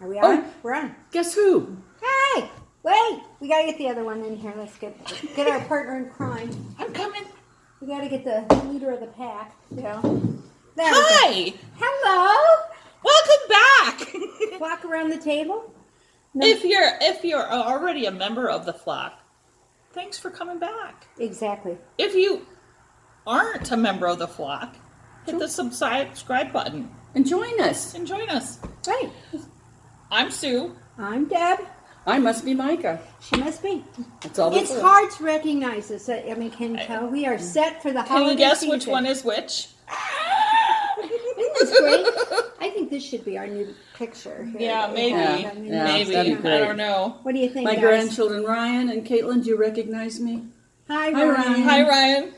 Are we on? Oh. We're on. Guess who? Hey! Wait! We gotta get the other one in here. Let's get our partner in crime. I'm coming. We gotta get the leader of the pack. There Hi! Hello! Welcome back! Walk around the table. No. If you're already a member of the flock, thanks for coming back. Exactly. If you aren't a member of the flock, hit the subscribe button And join us. and join us. Right. I'm Sue. I'm Deb. I must be Mika. She must be. That's all. It's hard to recognize us. I mean, can you tell? We are set for the Can holiday you guess season. which one is which? Isn't this great? I think this should be our new picture. Here. Yeah, maybe. Yeah, Maybe. that'd be I great. don't know. What do you think, My guys? grandchildren, Ryan and Caitlin, do you recognize me? Hi, Hi, Ryan. Ryan. Hi, Ryan.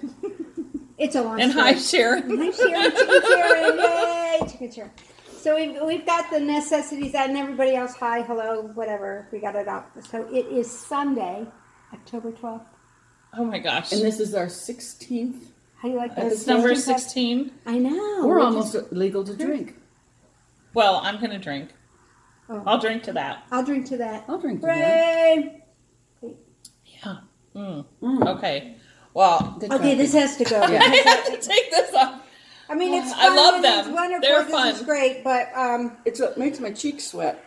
It's a long And story. hi, Sharon. Hi, Sharon. Chicken Sharon. Yay, Chicken Sharon. So we've got the necessities and everybody else. Hi, hello, whatever. We got it up. So it is Sunday, October 12th. Oh my gosh. And this is our 16th. How do you like that? It's number 16. I know. We're We almost just- legal to drink. Well, I'm going to drink. Oh. I'll drink to that. I'll drink to that. I'll drink to that. Hooray! Yeah. Mm. Mm. Okay. Well, Good Okay, coffee. this has to go. I have to take this off. I mean, it's fun. I love and them. It's wonderful. They're this fun. is great, but It's what makes my cheeks sweat.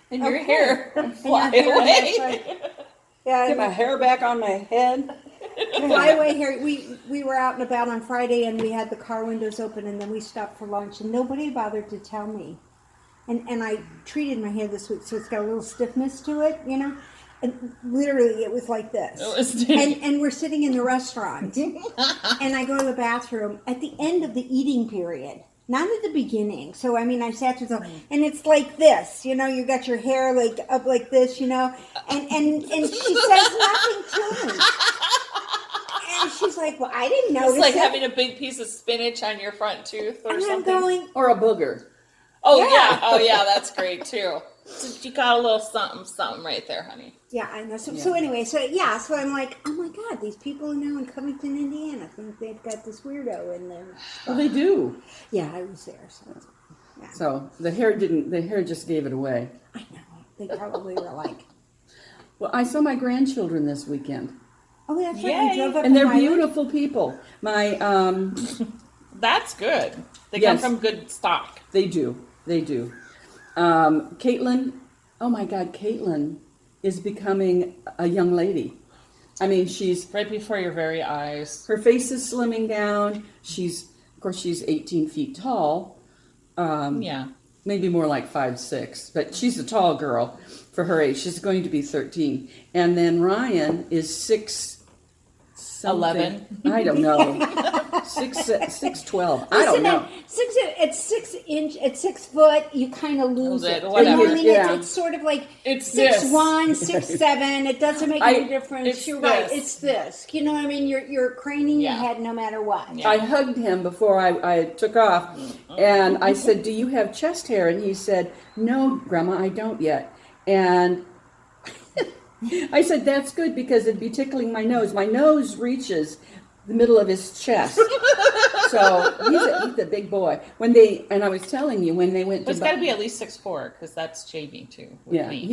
And your Okay. hair fly hair, away. yeah, Get my hair back on my head. fly away here. We were out and about on Friday, and we had the car windows open, and then we stopped for lunch, and nobody bothered to tell me. And I treated my hair this week, so it's got a little stiffness to it, you know. And literally, it was like this. It was And we're sitting in the restaurant, and I go to the bathroom at the end of the eating period, not at the beginning. So I mean, I sat through and it's like this, you know. You got your hair like up like this, you know, and she says nothing to me. And she's like, "Well, I didn't notice." It's like it. having a big piece of spinach on your front tooth or And I'm something. going, Or a booger. Oh Yeah. yeah. Oh yeah, that's great too. So you got a little something right there, honey. yeah, I know. So anyway, so I'm like, oh my God, these people now in Covington, Indiana, think they've got this weirdo in there. Well, they do. Yeah, I was there. So yeah. So the hair just gave it away. I know. They probably were like, Well, I saw my grandchildren this weekend. oh, that's right. Yay. You drove up And to they're Highland? beautiful people. My, That's good. They Yes. come from good stock. they do. Caitlin, oh my God, Caitlin is becoming a young lady. I mean, Right before your very eyes. her face is slimming down. Of course, she's 18 feet tall. Yeah. Maybe more like 5'6", but she's a tall girl for her age. She's going to be 13. And then Ryan is 6'11". I don't know. 6'12". I don't know. At 6 foot, you kind of lose it. You know Whatever. what I mean? Yeah. It's sort of like It's 6'1", 6'7". It doesn't make any difference. it's You're right. this. It's this. You know what I mean? You're craning your Yeah. head no matter what. Yeah. I hugged him before I took off, and I said, "Do you have chest hair?" And he said, "No, Grandma, I don't yet." And I said, "That's good because it'd be tickling my nose. My nose reaches the middle of his chest." So he's a big boy. And I was telling you when they went But to it's got to be at least 6'4", because that's Jamie too. With yeah, me.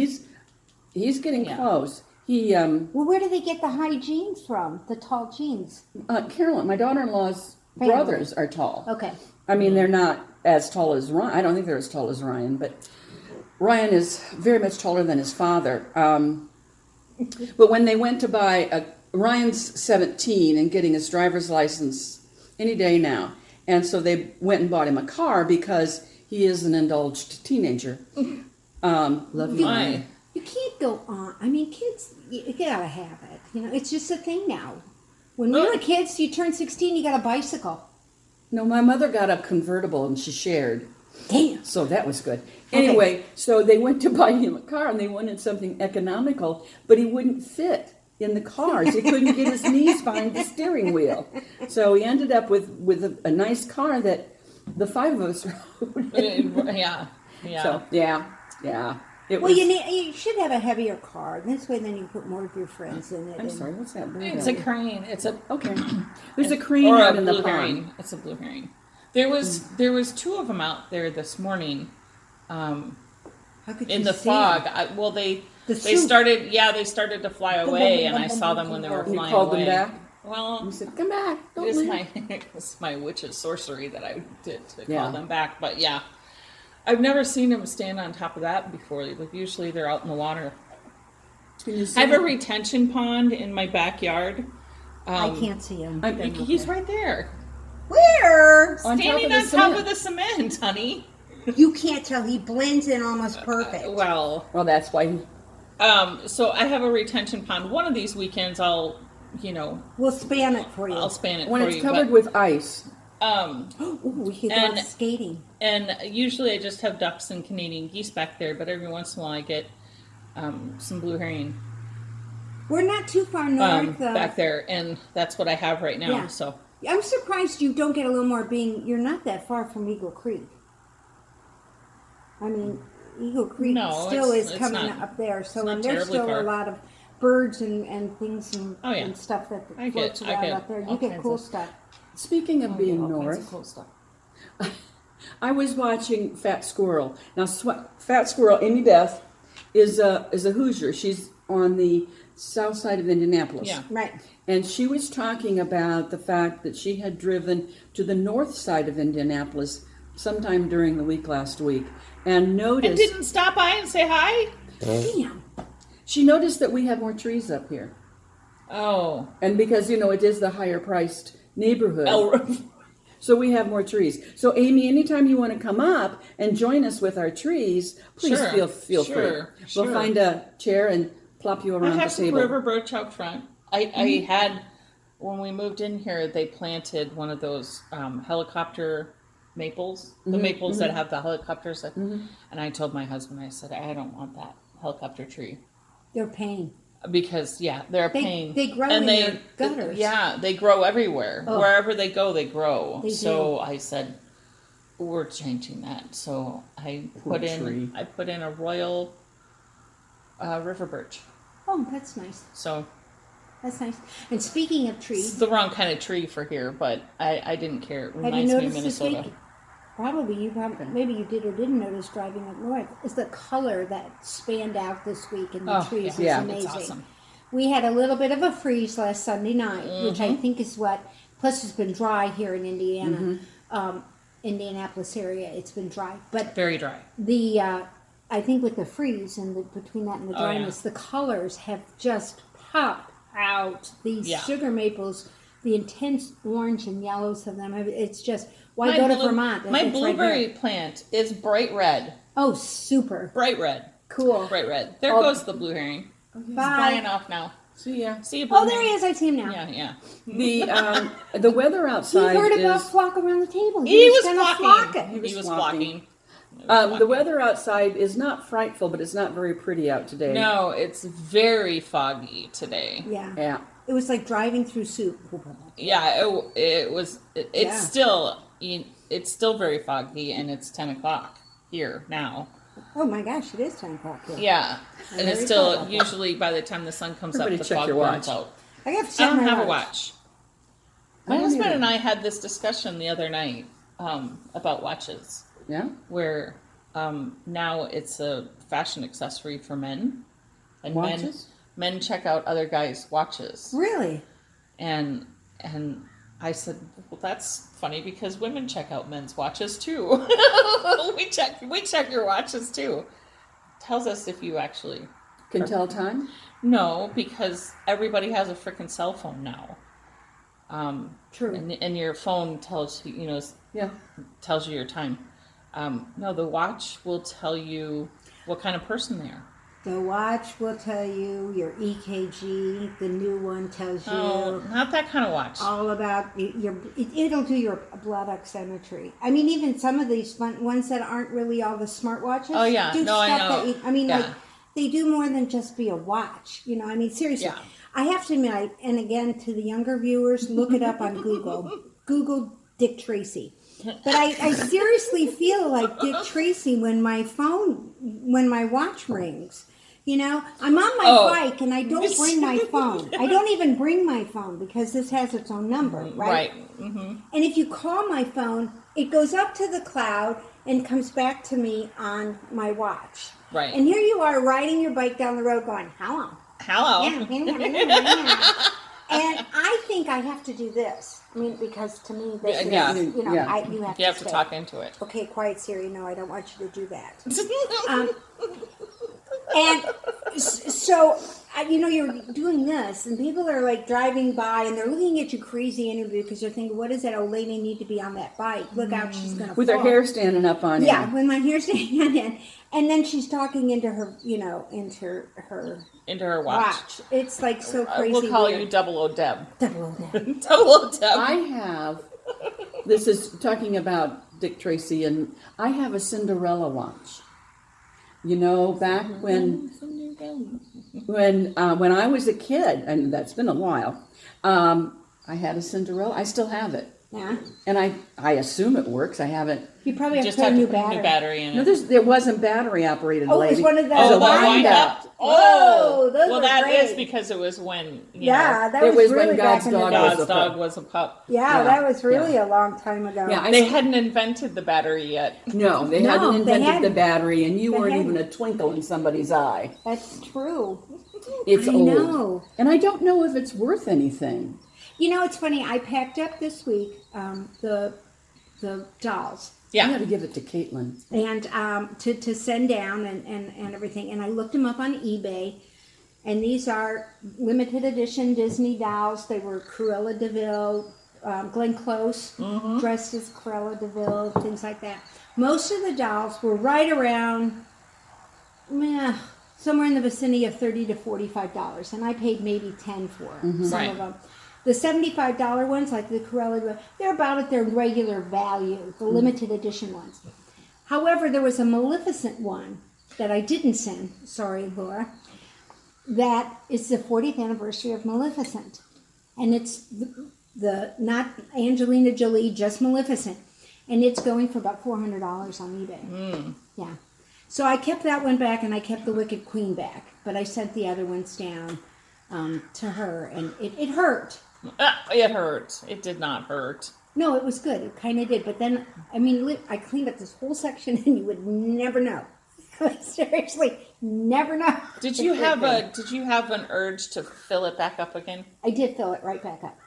he's getting Yeah. close. He Well, where do they get the high jeans from? The tall jeans? Carolyn, my daughter-in-law's Family. brothers are tall. Okay. I mean, they're not as tall as Ryan. I don't think they're as tall as Ryan, but Ryan is very much taller than his father. But when they went to buy Ryan's 17 and getting his driver's license any day now, and so they went and bought him a car because he is an indulged teenager. Love you, Why? Ryan. You can't go on. I mean, kids, you gotta have it. You know, it's just a thing now. When we were kids, you turn 16, you got a bicycle. No, my mother got a convertible and she shared. Damn. So that was good. Okay. Anyway, so they went to buy him a car and they wanted something economical, but he wouldn't fit in the cars. He couldn't get his knees behind the steering wheel. So he ended up with a nice car that the five of us rode. Yeah. Yeah. So, yeah. It Well, was, you should have a heavier car. This way, then you put more of your friends in it. I'm and- sorry, what's that? bird It's out? a crane. It's a Okay. There's a crane or out a in the blue pond. herring. It's a blue herring. There was two of them out there this morning. How could in you the see fog. them? They soup. started to fly away, and I saw them when they were You flying called away. them back? Well, You said, come back. Don't it's leave. it's my witch's sorcery that I did to Yeah. call them back. But yeah, I've never seen them stand on top of that before. Like usually they're out in the water. Can you see I have a them? retention pond in my backyard. I can't see him. He's right there, Where? On top standing of the on top cement. of the cement, honey. You can't tell. He blends in almost perfect. Well, That's why he... so I have a retention pond. One of these weekends, I'll We'll span it for you. I'll span it When for it's you. covered with ice. Ooh, we could go And- out skating. And usually I just have ducks and Canadian geese back there, but every once in a while I get some blue herring We're not too far north. back there, and that's what I have right now. Yeah. So I'm surprised you don't get a little more you're not that far from Eagle Creek. I mean, Eagle Creek No, still it's is coming not- up there. So, not and there's terribly still far. a lot of birds and things and, Oh, yeah. and stuff that I floats get- I around get up there. You all get kinds cool of- stuff. Speaking of being all kinds of north, cool stuff. I was watching Fat Squirrel. Now, Fat Squirrel, Amy Beth, is a Hoosier. She's on the south side of Indianapolis. Yeah. Right. And she was talking about the fact that she had driven to the north side of Indianapolis sometime during the week last week and And noticed... didn't stop by and say hi. Damn. She noticed that we have more trees up here. Oh, And because, it is the higher priced neighborhood. oh. So we have more trees. So Amy, anytime you want to come up and join us with our trees, please Sure, feel free. sure. We'll find a chair and plop you I around the have some table. river birch out front. I had when we moved in here, they planted one of those helicopter maples, the maples that have the helicopters. And I told my husband, I said, I don't want that helicopter tree. They're pain. Because they're a pain. They grow in your gutters. Yeah, they grow everywhere. Oh. Wherever they go, they grow. They so I said, we're changing that. So I Poor put tree. in a royal river birch. Oh, that's nice. So That's nice. And speaking of it's trees, the wrong kind of tree for here, but I didn't care. It have you reminds me of noticed this Minnesota. week? Maybe you did or didn't notice driving up north. Is the color that spanned out this week in the trees yeah. is amazing. It's awesome. We had a little bit of a freeze last Sunday night, which Mm-hmm. I think is what. Plus, it's been dry here in Indiana, Mm-hmm. Indianapolis area. It's been dry, but Very dry. the I think with the freeze and between that and the Oh, yeah. dryness, the colors have just popped out. These Yeah. sugar maples, the intense orange and yellows of them. It's just why go to Vermont? My It's right blueberry there. plant is bright red. Oh, super Bright red. cool. Bright red. There Oh. goes the blue herring. He's Bye. flying off now. See ya. See you, blue Oh, there he herring. is. I see him now. Yeah. The weather He outside heard about is... flock around the table. He was gonna flocking. flock it. He was was flocking. the weather outside is not frightful, but it's not very pretty out today. No, it's very foggy today. Yeah. Yeah. It was like driving through soup. Yeah, it was. It's Yeah. still very foggy, and it's 10 o'clock here now. Oh my gosh, it is 10 o'clock here. Yeah, I'm and it's very still sorry about that. usually by the time the sun comes Everybody up, the check fog your burns watch. out. I have to I check don't my have a watch. watch. I My don't husband either. and I had this discussion the other night about watches, Yeah? where now it's a fashion accessory for men, and Watches? men check out other guys' watches, Really? and I said, well, that's funny because women check out men's watches too. we check your watches too. Tells us if you actually Can tell time? no, because everybody has a freaking cell phone now. True. And your phone tells you, Yeah. tells you your time. No, the watch will tell you what kind of person they are. The watch will tell you your EKG. The new one tells you Oh, not that kind of watch. all about your. It'll do your blood oximetry. I mean, even some of these ones that aren't really all the smartwatches. Oh, yeah. do No, I know. That Yeah. like they do more than just be a watch. I mean, seriously. Yeah. I have to admit, and again to the younger viewers, look it up on Google. Google Dick Tracy. But I seriously feel like Dick Tracy when my watch rings. I'm on my bike and I don't bring my phone. I don't even bring my phone because this has its own number, right? Right. Mm-hmm. And if you call my phone, it goes up to the cloud and comes back to me on my watch. Right. And here you are riding your bike down the road going, hello. Hello. And I think I have to do this. I mean, because to me, this Yeah. is, you know, Yeah. you have You have to stay. talk into it. Okay, quiet, Siri. No, I don't want you to do that. And so, you know, you're doing this, and people are like driving by, and they're looking at you crazy anyway because they're thinking, "What does that old lady need to be on that bike? Look out, she's gonna With fall." her hair standing up on Yeah, end. with my hair standing on end, and then she's talking into her, you know, into her watch. It's like so crazy. We'll call weird. you Double O Deb. Double O. Double O Deb. I have, this is talking about Dick Tracy, and I have a Cinderella watch. You know, back when I was a kid, and that's been a while, I had a Cinderella. I still have it. Yeah. And I assume it works. I haven't. You probably have Just to put have a to new put a new battery. battery in No, it. there wasn't battery operated. Oh, it was lady. one of those It was a wind wind-up. Whoa, those well, were that great. is because it was when Yeah, that It was was when really God's back in the dog day. was God's a pup. dog was a pup. Yeah, Yeah, that was really a long time ago. Yeah, They hadn't invented the battery yet. No, they No, hadn't they invented the hadn't. battery, and you They weren't hadn't. even a twinkle in somebody's eye. That's true. It's I old. know. And I don't know if it's worth anything. You know, it's funny. I packed up this week the dolls. I Yeah. got to give it to Caitlin. And to send down and everything. And I looked them up on eBay. And these are limited edition Disney dolls. They were Cruella de Vil, Glenn Close, dressed as Cruella de Vil, things like that. Most of the dolls were right around, somewhere in the vicinity of $30 to $45. And I paid maybe $10 for some Right. of them. The $75 ones, like the Cruella, they're about at their regular value, the limited edition ones. However, there was a Maleficent one that I didn't send, sorry, Laura, that is the 40th anniversary of Maleficent. And it's the not Angelina Jolie, just Maleficent. And it's going for about $400 on eBay. Yeah. So I kept that one back, and I kept the Wicked Queen back. But I sent the other ones down to her, and it hurt. It hurt. It did not hurt. No, it was good. It kind of did. But then, I mean, I cleaned up this whole section, and you would never know. Seriously, never know. Did you have an urge to fill it back up again? I did fill it right back up.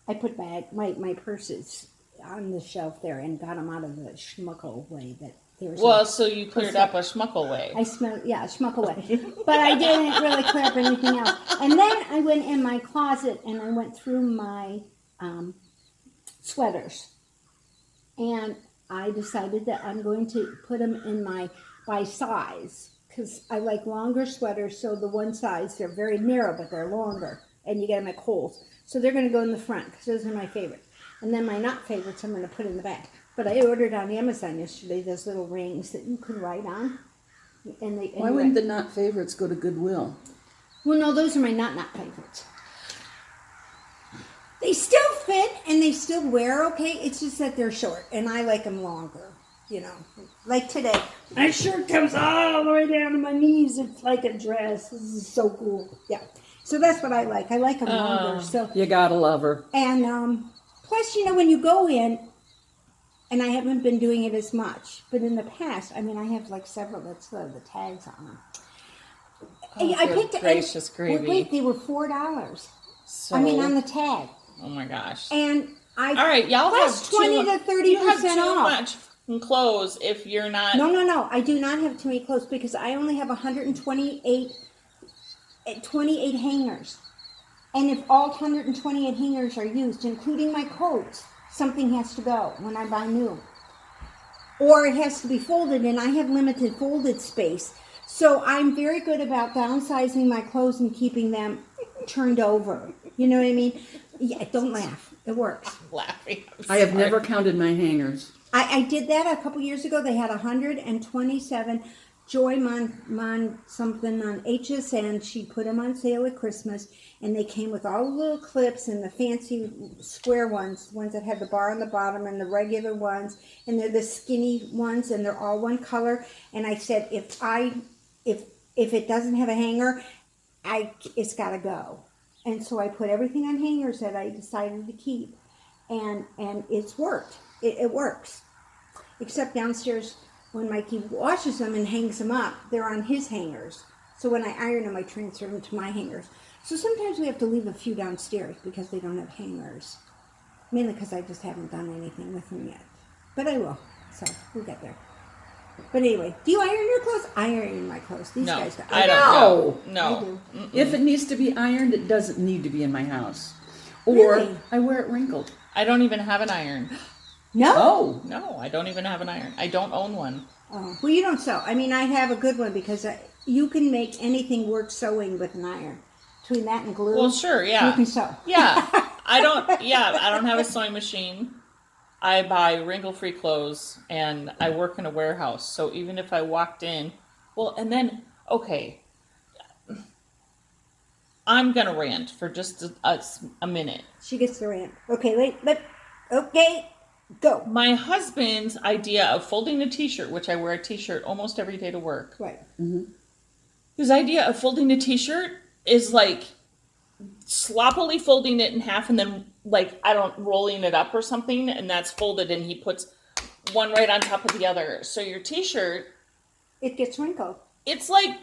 I put my purses on the shelf there and got them out of the schmuckle way that there was. Well, so you cleared up a schmuckle way. I smelled, schmuckle way. But I didn't really clear up anything else. And then I went in my closet and I went through my sweaters. And I decided that I'm going to put them in by size. Because I like longer sweaters, so the one size, they're very narrow, but they're longer. And you get them at Kohl's. So they're going to go in the front, because those are my favorites. And then my not favorites, I'm going to put in the back. But I ordered on Amazon yesterday those little rings that you can write on. Why wouldn't the not favorites go to Goodwill? Well, no, those are my not favorites. They still fit and they still wear okay. It's just that they're short, and I like them longer. You know, like today, my shirt comes all the way down to my knees. It's like a dress. This is so cool. Yeah. So that's what I like. I like them longer. So You gotta love her. and plus, you know, when you go in, and I haven't been doing it as much, but in the past, I mean, I have like several that still have the tags on them. I good picked gracious gravy. Wait, they were $4. So, I mean, on the tag, oh my gosh. and I All right, y'all plus have 20 to 30% too off. much clothes if you're not. No, I do not have too many clothes because I only have 128 hangers, and if all 128 hangers are used, including my coats, something has to go when I buy new. Or it has to be folded, and I have limited folded space. So I'm very good about downsizing my clothes and keeping them turned over. You know what I mean? Yeah, don't laugh. It works. I'm laughing. I have never counted my hangers. I did that a couple years ago. They had 127 Joy Mon something on HSN. She put them on sale at Christmas, and they came with all the little clips and the fancy square ones that had the bar on the bottom, and the regular ones, and they're the skinny ones, and they're all one color. And I said, if it doesn't have a hanger, it's got to go. And so I put everything on hangers that I decided to keep, and it's worked. It works. Except downstairs, when Mikey washes them and hangs them up, they're on his hangers. So when I iron them, I transfer them to my hangers. So sometimes we have to leave a few downstairs because they don't have hangers. Mainly because I just haven't done anything with them yet. But I will. So we'll get there. But anyway, do you iron your clothes? I iron my clothes. These No, guys don't. I don't. I No. do. If it needs to be ironed, it doesn't need to be in my house. Or Really? I wear it wrinkled. I don't even have an iron. No? Oh. No, I don't even have an iron. I don't own one. Oh. Well, you don't sew. I mean, I have a good one because you can make anything worth sewing with an iron. Between that and glue. Well, sure, yeah. You can sew. Yeah. I don't have a sewing machine. I buy wrinkle-free clothes, and I work in a warehouse. So even if I walked in, well, and then, okay, I'm going to rant for just a minute. She gets the rant. Okay, okay, go. My husband's idea of folding a t-shirt, which I wear a t-shirt almost every day to work. Right. His idea of folding a t-shirt is like sloppily folding it in half and then rolling it up or something, and that's folded, and he puts one right on top of the other. So your t-shirt, It gets wrinkled. it's like,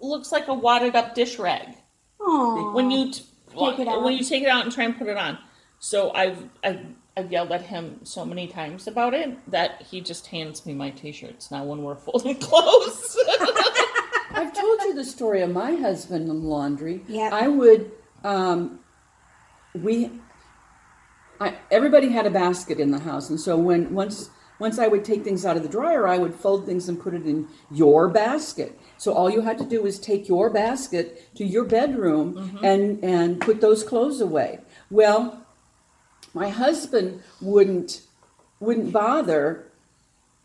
looks like a wadded up dish rag. Oh. When you Take it out. when you take it out and try and put it on. So I've yelled at him so many times about it that he just hands me my t-shirts now when we're folding clothes. I've told you the story of my husband in laundry. Yeah. I would, everybody had a basket in the house, and so once I would take things out of the dryer, I would fold things and put it in your basket. So all you had to do was take your basket to your bedroom and put those clothes away. Well, my husband wouldn't bother.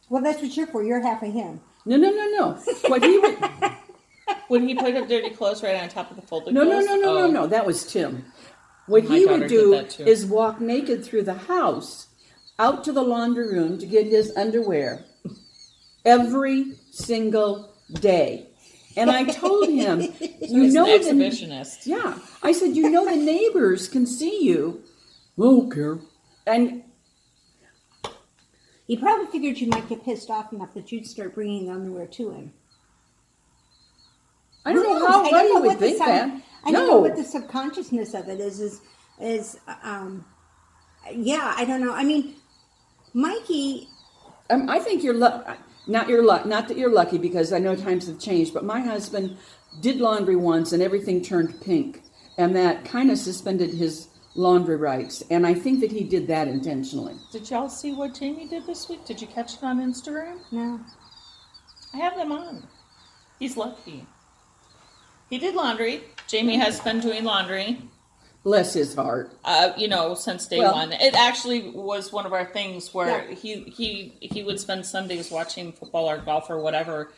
Well, that's what you're for. You're half of him. No. What he would Would he put up dirty clothes right on top of the folded No. clothes? That was Tim. What My he daughter would did do that too. is walk naked through the house, out to the laundry room to get his underwear every single day. And I told him, He's an exhibitionist. Yeah. I said, the neighbors can see you. I don't care. And He probably figured you might get pissed off enough that you'd start bringing the underwear to him. I don't know how I he know would what the think that. I don't know what the subconsciousness of it is yeah, I don't know. I mean, Mikey, I think you're not that you're lucky, because I know times have changed, but my husband did laundry once and everything turned pink, and that kind of suspended his laundry rights, and I think that he did that intentionally. Did y'all see what Jamie did this week? Did you catch it on Instagram? no. I have them on. He's lucky. He did laundry. Jamie has been doing laundry, Bless his heart. since day Well- one. It actually was one of our things where Yeah. he would spend Sundays watching football or golf or whatever.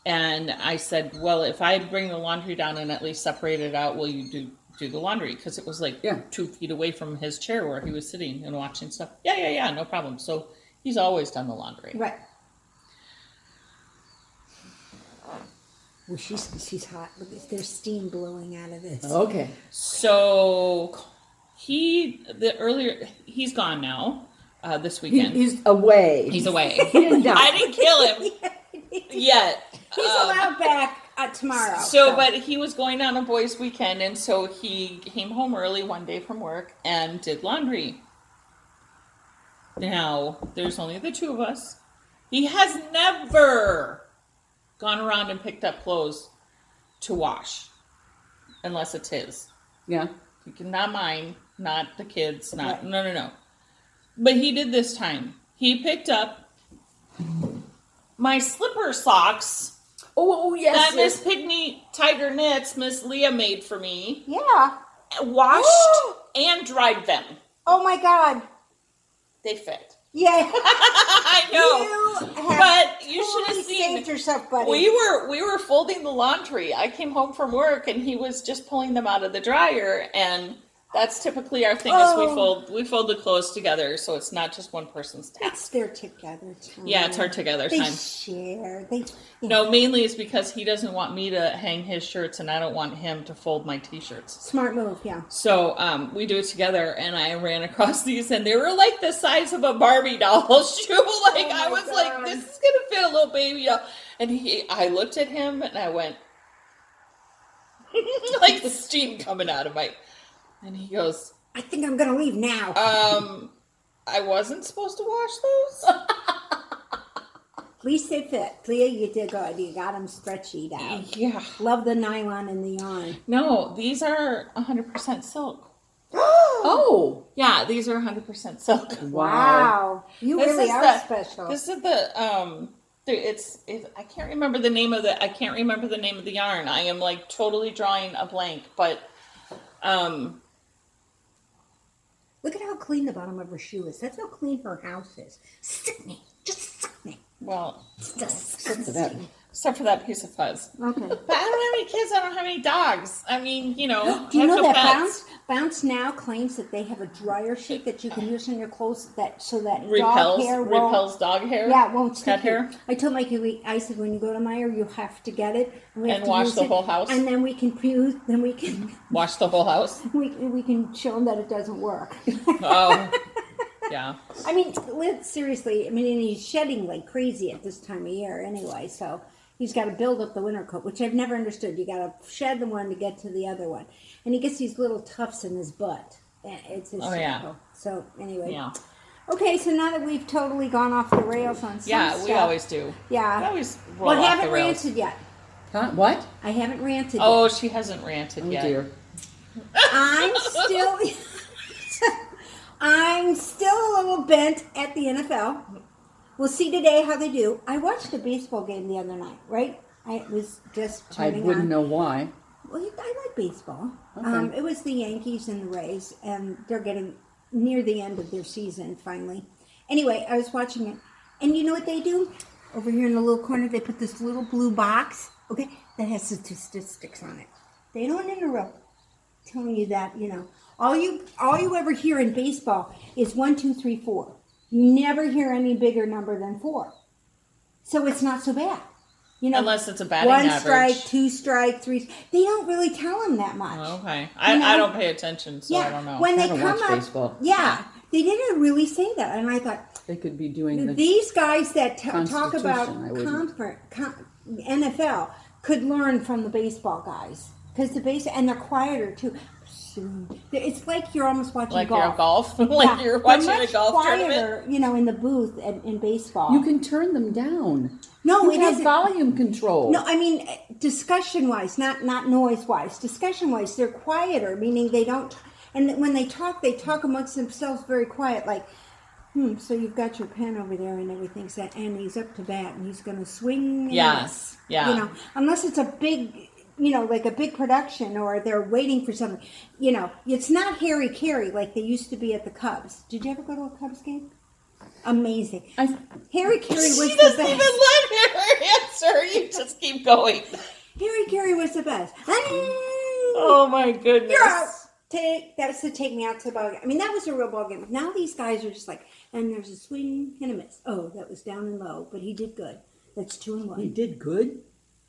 And I said, well, if I bring the laundry down and at least separate it out, will you do the laundry? Because it was 2 feet away from his chair where he was sitting and watching stuff. Yeah, no problem. So he's always done the laundry. Right. Well, she's hot. Look, there's steam blowing out of this. Okay. So he's gone now this weekend. He's away. He's away. He didn't die. I didn't kill him yet. He's allowed back tomorrow. But he was going on a boys' weekend, and so he came home early one day from work and did laundry. Now, there's only the two of us. He has never gone around and picked up clothes to wash, unless it's his. Yeah. Not mine, not the kids, no. But he did this time. He picked up my slipper socks Oh yes. that Miss Pygmy Tiger Knits, Miss Leah made for me, Yeah. washed and dried them. Oh my God. They fit. Yeah. I know. But you should have seen. saved yourself, buddy. We were folding the laundry. I came home from work and he was just pulling them out of the dryer, and That's typically our thing is we fold the clothes together, so it's not just one person's task. It's their together time. Yeah, it's our together They time. share. No, mainly it's because he doesn't want me to hang his shirts, and I don't want him to fold my t-shirts. Smart move, yeah. So we do it together, and I ran across these, and they were like the size of a Barbie doll shoe. Like I was like, this is gonna fit a little baby doll. And I looked at him, and I went, like the steam coming out of my. And he goes, I think I'm gonna leave now. I wasn't supposed to wash those. At least they fit. Clea, you did good. You got them stretched out. Yeah. Love the nylon and the yarn. No, these are 100% silk. Oh, Yeah, these are 100% silk. Wow. You This really is are special. This is the it's I can't remember the name of the yarn. I am like totally drawing a blank, but Look at how clean the bottom of her shoe is. That's how clean her house is. Sick me. Just sick me. well, It's disgusting. except for that piece of fuzz. Okay. But I don't have any kids. I don't have any dogs. I mean, you know. Do you I have know no that pets. Bounce now claims that they have a dryer sheet that you can use on your clothes so that dog repels hair won't, repels dog hair? Yeah, it won't stick Cat hair? I told Mikey, I said when you go to Meijer, you have to get it we have And to wash use the it, whole house? and then we can Wash the whole house. we can show them that it doesn't work. Oh, yeah. I mean, seriously, I mean, and he's shedding like crazy at this time of year anyway, so he's got to build up the winter coat, which I've never understood. You got to shed the one to get to the other one. And he gets these little tufts in his butt. It's his yeah. So, anyway. Yeah. Okay, so now that we've totally gone off the rails on some Yeah, stuff. we always do. Yeah. We always roll Well, I off haven't the rails. ranted yet. huh? What? I haven't ranted Oh, yet. she hasn't ranted Oh yet. dear. I'm still a little bent at the NFL. We'll see today how they do. I watched a baseball game the other night, right? I was just I turning wouldn't on. know why. Well, I like baseball. Okay. It was the Yankees and the Rays, and they're getting near the end of their season finally. Anyway, I was watching it, and you know what they do? Over here in the little corner, they put this little blue box, okay, that has statistics on it. They don't interrupt telling you that, you know. All you ever hear in baseball is 1, 2, 3, 4. You never hear any bigger number than 4. So it's not so bad. You know, Unless it's a batting 1 average. strike, 2 strike, 3. They don't really tell them that much. Oh, okay. You I know? don't pay attention, so I don't know. When they I don't come watch up, baseball. yeah, they didn't really say that, and I thought They could be doing the. these guys that talk about Constitution, I wouldn't. NFL could learn from the baseball guys because and they're quieter too. It's like you're almost watching Like golf. you're a golf, like Yeah, you're watching they're a much golf quieter, tournament. you know, in the booth in baseball. You can turn them down. No, you it have isn't. volume control. No, I mean discussion-wise, not noise-wise. Discussion-wise, they're quieter, meaning they don't. And when they talk amongst themselves very quiet, like, so you've got your pen over there and everything set, and he's up to bat, and he's going to swing. And Yes, miss. yeah. You know, unless it's a big, you know, like a big production, or they're waiting for something. You know, it's not Harry Carey like they used to be at the Cubs. Did you ever go to a Cubs game? Amazing. Harry Carey was She the doesn't best. even let her answer. You just keep going. Harry Carey was the best. Oh my goodness. You're out. That's to take me out to the ball game. I mean, that was a real ball game. Now these guys are just like, and there's a swing and a miss. Oh, that was down and low, but he did good. That's 2 and 1. He did good.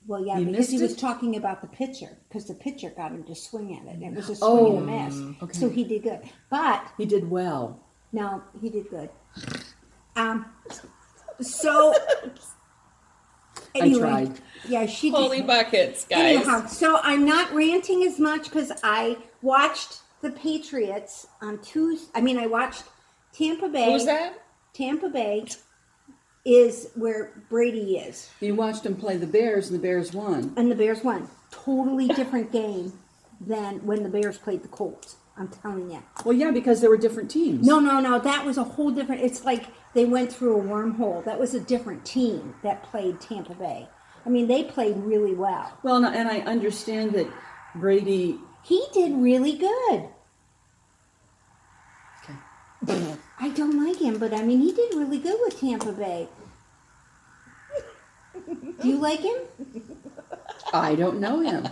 Well, yeah, He because he missed was it? talking about the pitcher, because the pitcher got him to swing at it. And it was a swing and a miss. okay. So he did good. But, He did well. no, he did good. So, anyway. I tried. Yeah, she Holy did. buckets, guys. Anyhow, so I'm not ranting as much because I watched the Patriots on Tuesday. I mean, I watched Tampa Bay. Who's that? Tampa Bay is where Brady is. You watched him play the Bears, and the Bears won. And the Bears won. Totally different game than when the Bears played the Colts. I'm telling you. Well, yeah, because there were different teams. No. That was a whole different. It's like they went through a wormhole. That was a different team that played Tampa Bay. I mean, they played really well. Well, no, and I understand that Brady. He did really good. Okay. I don't like him, but I mean, he did really good with Tampa Bay. Do you like him? I don't know him.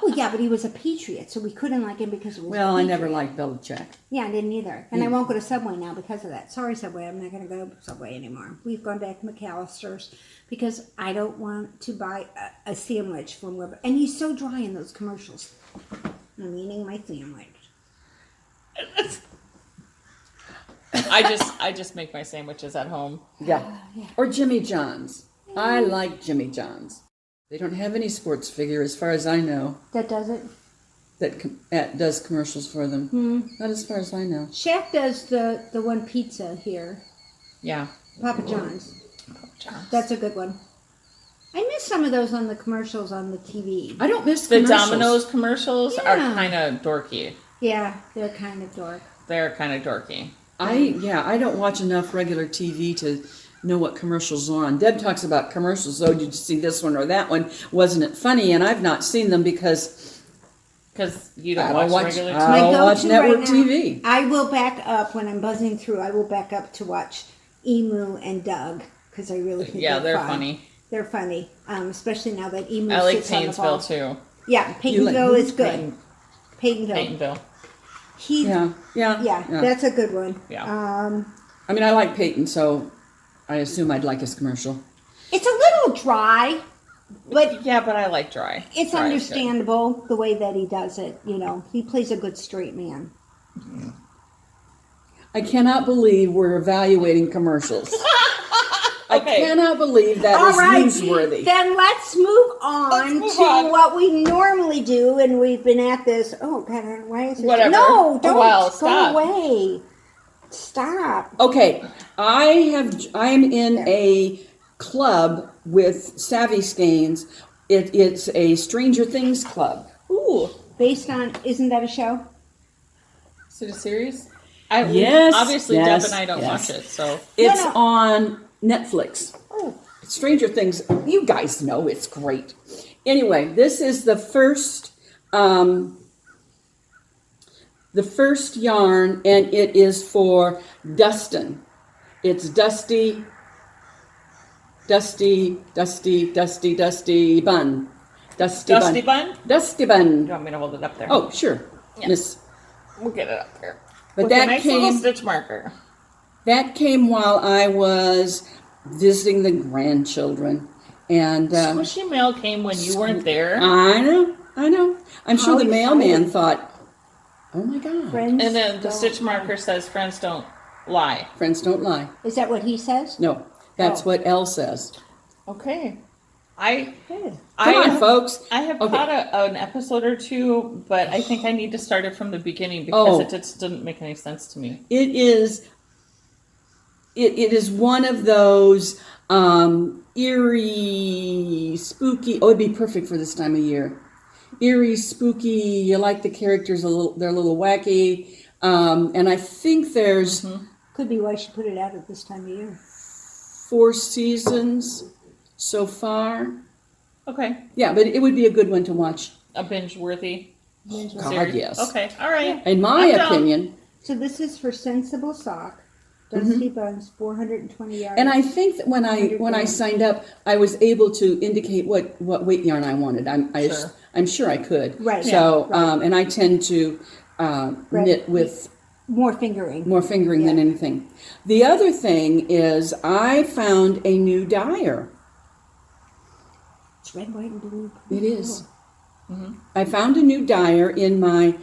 Well, Yeah, but he was a Patriot, so we couldn't like him because it was. Well, a I never Patriot. liked Belichick. Yeah, I didn't either, and I won't go to Subway now because of that. Sorry, Subway, I'm not going to go to Subway anymore. We've gone back to McAllister's because I don't want to buy a sandwich from where. And he's so dry in those commercials. I'm eating my sandwich. I just make my sandwiches at home. Yeah. Or Jimmy John's. I like Jimmy John's. They don't have any sports figure, as far as I know, That does it. that does commercials for them. Not as far as I know. Shaq does the one pizza here. Yeah. Papa John's. That's a good one. I miss some of those on the commercials on the TV. I don't miss The commercials. Domino's commercials are Yeah. kind of dorky. Yeah, they're kind of dark. They're kind of dorky. I don't watch enough regular TV to know what commercials are on. Deb talks about commercials. Oh, did you see this one or that one? Wasn't it funny? And I've not seen them because you I don't don't watch watch. regular I TV. don't watch go-to network right now, TV. I will back up when I'm buzzing through. I will back up to watch Emu and Doug because I really think they're fun. funny. They're funny, especially now that Emu I like sits on the ball. Paynesville too. Yeah, Paytonville who? is good. Paytonville. Paytonville. He, Yeah. that's a good one. Yeah. I mean, I like Peyton, so I assume I'd like his commercial. It's a little dry, but Yeah, but I like dry. it's Dry is understandable the way that he does it. You know, he plays a good straight man. I cannot believe we're evaluating commercials. I Okay. cannot believe that All was right, newsworthy. then let's move on Let's move to on. what we normally do, and we've been at this. Oh God, why is it? Whatever. No, don't Well, go stop. away. Stop. Okay, I'm in a club with Savvy Skeins. It's a Stranger Things club. Ooh. Based on, isn't that a show? Is it a series? Yes, Obviously, yes, Deb and I don't yes. watch it, so. It's No. on Netflix. Oh, Stranger Things, you guys know it's great. Anyway, this is the first yarn, and it is for Dustin. It's Dusty Bun. Dusty Dusty Bun? Dusty You Bun. want me to hold it up there? Oh, sure. Yeah. Miss. We'll get it up there. But With a that nice little came stitch marker. while I was visiting the grandchildren. And Squishy mail came when you weren't there. I know. I'm sure How the mailman exciting. thought, oh my God. friends. And then the don't stitch lie. marker says, friends don't lie. Friends don't lie. Is that what he says? No, that's Oh. what Elle says. Okay. Good. Come on, folks. I have Okay. caught an episode or two, but I think I need to start it from the beginning because Oh. it just didn't make any sense to me. It is one of those eerie, spooky. Oh, it'd be perfect for this time of year. Eerie, spooky. You like the characters they're a little wacky. And I think there's Could be why she put it out at this time of year. 4 seasons so far. Okay. Yeah, but it would be a good one to watch. A binge worthy God, series. yes. Okay. All right. In my I'm down. opinion. So this is for Sensible Sock. Dusty Buns, 420 yards. And I think that when I signed up, I was able to indicate what weight yarn I wanted. Sure. I'm sure I could. Right. So, Yeah, right. and I tend to knit with more fingering. more fingering than Yeah. anything. The other thing is I found a new dyer. It's red, white, and blue. It is. I found a new dyer in my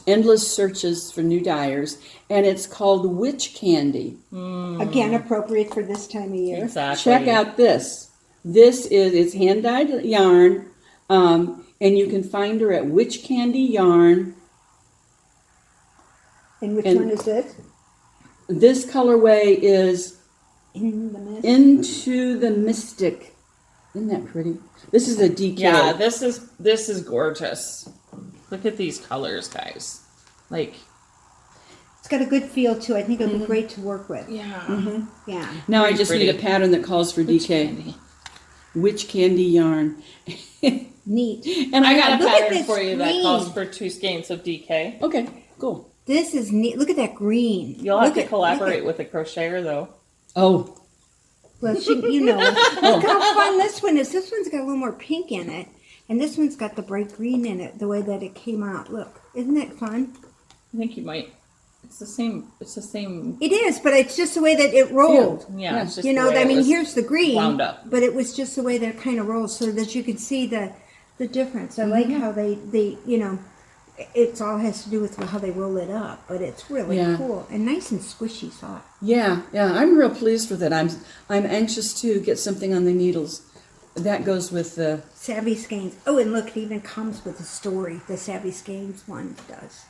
endless searches for new dyers, and it's called Witch Candy. Again, appropriate for this time of year. Exactly. Check out this. It's hand-dyed yarn, and you can find her at Witch Candy Yarn. And which And- one is it? This colorway is In the mist. Into the Mystic. Isn't that pretty? This is a DK. Yeah, this is gorgeous. Look at these colors, guys. Like, It's got a good feel too. I think it'll be great to work with. yeah. Yeah. Now I Very just need a pretty. pattern that calls for DK. Candy. Witch Candy Yarn. Neat. And I got a Look at pattern this for you that green. calls for 2 skeins of DK. Okay, cool. This is neat. Look at that green. You'll have Look to at- collaborate look with a crocheter, though. Oh, at- Well, you know. Look how fun this one is. This one's got a little more pink in it. And this one's got the bright green in it, the way that it came out. Look, isn't that fun? I think you might. It's the same. It's the same. It is, but it's just the way that it rolled. Yeah. It's just You the know, way I it mean, was here's the green, wound up. but it was just the way that it kind of rolls, so that you can see the difference. I like how they you know, it's all has to do with how they roll it up, but it's really cool and nice and squishy soft. Yeah, I'm real pleased with it. I'm anxious to get something on the needles. That goes with the Savvy Skeins. Oh, and look, it even comes with a story. The Savvy Skeins one does.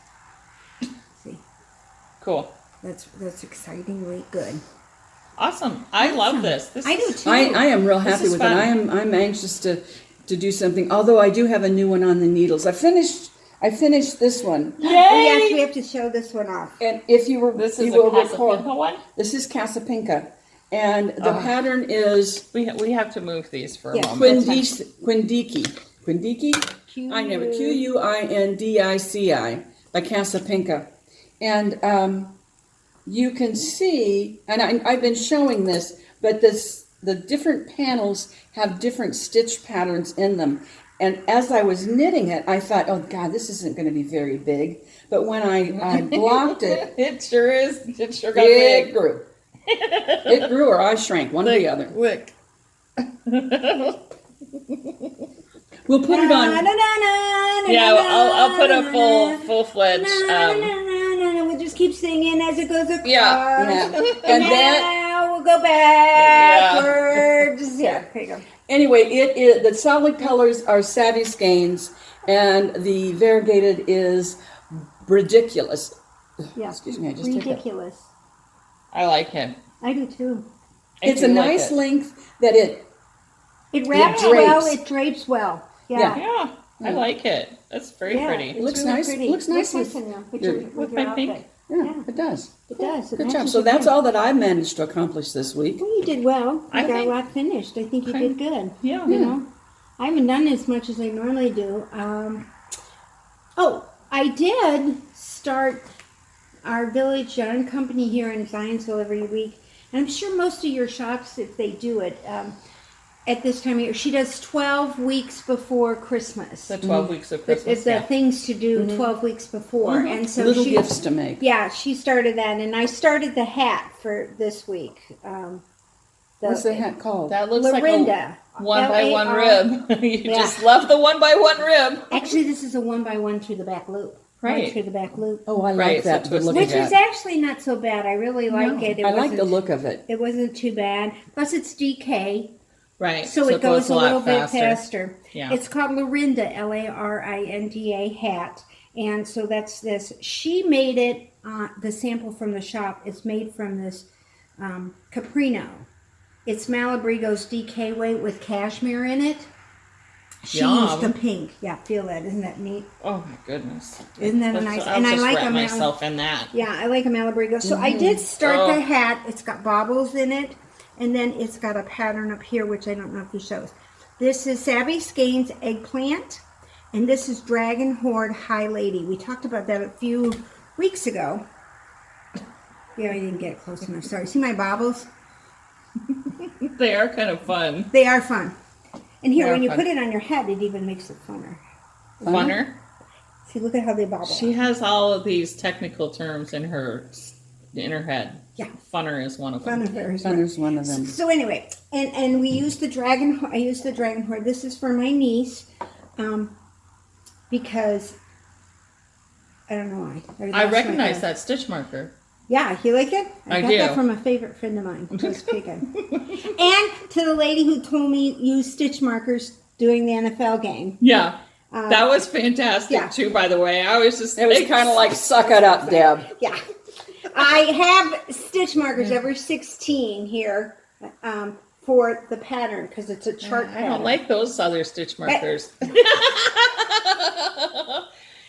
See, Cool. that's excitingly good. Awesome. I love this. I do too. I am real happy is with fun. it. I'm anxious to do something. Although I do have a new one on the needles. I finished this one. Yay! Oh, yes, we have to show this one off. And if you were This you is will a recall, Casapinka one. this is Casapinka, and the pattern is We have to move these for a Yeah. moment. Quindici. I never Quindici by Casapinka, and you can see, and I've been showing this, but the different panels have different stitch patterns in them. And as I was knitting it, I thought, oh God, this isn't going to be very big. But when I blocked it, It sure is. It sure got it big. grew. It grew or I shrank, one or the other. Look. We'll put it on. Yeah, I'll put a full-fledged. We'll just keep singing as it goes across. Yeah. And that, now we'll go backwards. Yeah, here you go. anyway, it is, the solid colors are Savvy Skeins, and the variegated is ridiculous. Yeah. Excuse me, I just hit Ridiculous. I like it. I do too. It's do a like nice it. length that it It wraps drapes. well, it drapes well. Yeah. Yeah, I like it. That's very pretty. It's looks really nice. Pretty. Looks nice Looks with in there with my outfit. pink. Yeah, it does. It does. It Good job. matches So your that's pink. all that I managed to accomplish this week. Well, you did well. You I got a think- lot finished. I think you did good. Yeah. You know, I haven't done as much as I normally do. I did start our Village Yarn Company here in Zionsville every week. And I'm sure most of your shops, if they do it, at this time of year, she does 12 weeks before Christmas. The 12 weeks of It's Christmas. the Yeah. things to do 12 weeks before. And so Little she, gifts to make. yeah, she started that. And I started the hat for this week. What's the hat called? That looks Larinda. like a one by one L-A-R. rib. You Yeah. just love the one by one rib. Actually, this is a 1x1 through the back loop. Right. Through the back loop. Oh, I like Right, that. so The look twisted. of Which is that. actually not so bad. I really like it. I like the wasn't- look of it. It wasn't too bad. Plus, it's DK, Right. so it goes a lot little bit faster. Yeah. It's called Larinda, Larinda hat. And so that's this. She made it, the sample from the shop is made from this Caprino. It's Malabrigo's DK weight with cashmere in it. She used the Yum. pink. Yeah, feel that. Isn't that neat? Oh my goodness. Isn't that a nice? I'll And I just like wrap a myself in that. Yeah, I like a Malabrigo. So I did start Oh. the hat. It's got baubles in it, and then it's got a pattern up here, which I don't know if you shows. This is Savvy Skeins-Eggplant, and this is Dragon Hoard-High Lady. We talked about that a few weeks ago. Yeah, I didn't get it close enough. Sorry. See my baubles? They are kind of fun. They are fun. And here, They are when you fun. put it on your head, it even makes it funner. Funner. See, look at how they bobble. She has all of these technical terms in her head. Yeah. Funner is one of them. Funner. Thunder's one of them. So anyway, and we use the dragon. I use the dragon hoard. This is for my niece, because I don't know why. I lost my recognize thought. that stitch marker. Yeah, you like it? I got do. that from a favorite friend of mine, Joe's Pickin. And to the lady who told me use stitch markers during the NFL game. Yeah. That was fantastic yeah. too, by the way. I was just It was kind of like, suck it up, Deb. Yeah. I have stitch markers every 16 here for the pattern because it's a chart I pattern. don't like those other stitch markers.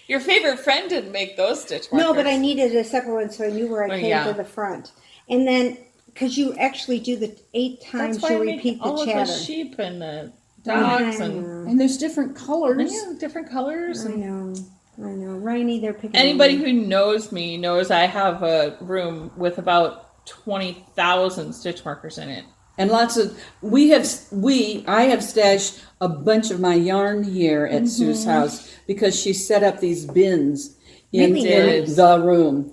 Your favorite friend didn't make those stitch markers. No, but I needed a separate one so I knew where I came yeah. to the front. And then, because you actually do the 8 times, That's why you I make repeat the all chatter. of the sheep and the dogs and And there's different colors. yeah, different colors. I know. Rainy, they're picking Anybody on me. who knows me knows I have a room with about 20,000 stitch markers in it. And lots of I have stashed a bunch of my yarn here at Sue's house because she set up these bins in Really nice. the room.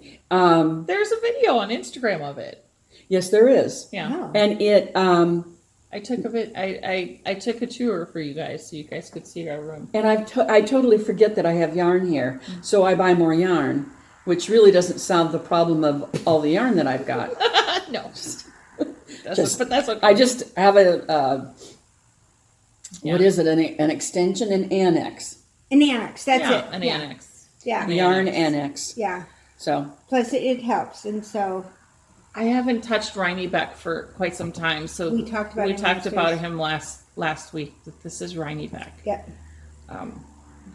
There's a video on Instagram of it. Yes, there is. Yeah. Oh. And it I took a bit. I took a tour for you guys so you guys could see our room. and I totally forget that I have yarn here, so I buy more yarn, which really doesn't solve the problem of all the yarn that I've got. No, Just- but that's okay. I just have what Yeah. is it? An extension, an annex, An annex, that's yeah, it. an yeah. annex. Yeah. yarn annex. Yeah. So Plus, it helps, and so I haven't touched Rhinebeck for quite some time, so We talked about we him talked last about week. him last week. That this is Rhinebeck. yeah.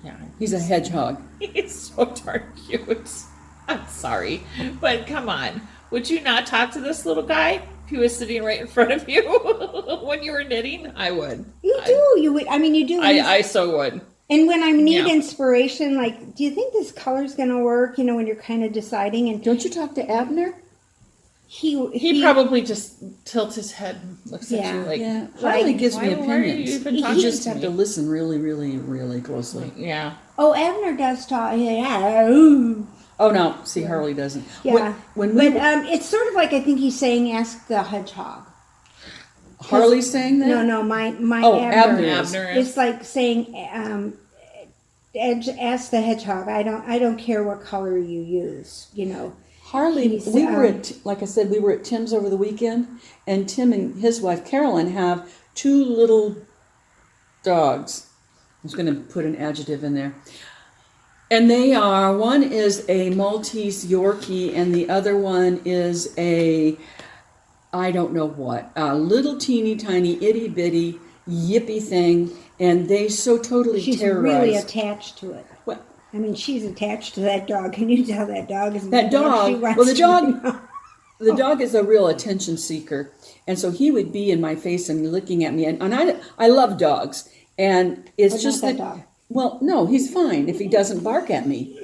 Yeah, he's a hedgehog. he's so darn cute. I'm sorry, but come on, would you not talk to this little guy if he was sitting right in front of you when you were knitting? I would. You do. You would. I mean, you do. I so would. And when I need Yeah. inspiration, like, do you think this color's going to work? You know, when you're kind of deciding, and Don't you talk to Abner? He probably just tilts his head and looks at Yeah. you like, Yeah, Like, Harley gives me why are you opinions. even You talking just to have me? to listen really, really, really closely. yeah. Oh, Abner does talk. Yeah. Ooh. Oh no, see, Harley doesn't. Yeah. When we But it's sort of like, I think he's saying, ask the hedgehog. Harley's saying that. No, my Oh, Abner. Abner It's like saying, ask the hedgehog. I don't care what color you use. You know. Harley, He's, we were like I said, we were at Tim's over the weekend, and Tim and his wife Carolyn have two little dogs. I was going to put an adjective in there. And they are, one is a Maltese Yorkie, and the other one is I don't know what, a little teeny tiny itty bitty yippy thing, and they so totally She's terrorize. really attached to it. Well, I mean, she's attached to that dog. Can you tell that dog is that she dog, wants well, the to dog, be- the dog is a real attention seeker, and so he would be in my face and looking at me, and I love dogs, and it's But just not that that. dog. Well, no, he's fine if he doesn't bark at me.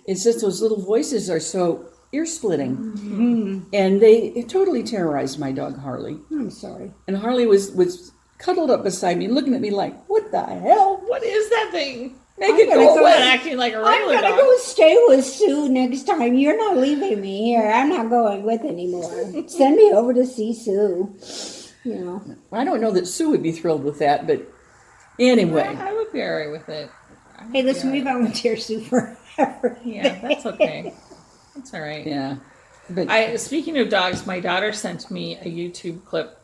It's just those little voices are so ear splitting, and they totally terrorized my dog Harley. I'm sorry. And Harley was cuddled up beside me, looking at me like, "What the hell? What is that thing? Make I'm it gonna go go away!" Not acting like a I'm regular gonna dog. go stay with Sue next time. You're not leaving me here. I'm not going with anymore. Send me over to see Sue. You know. I don't know that Sue would be thrilled with that, but anyway. I would be alright with it. I would Hey, be listen, we alright. volunteer Sue forever. Yeah, that's okay. That's all right. Yeah. But Speaking of dogs, my daughter sent me a YouTube clip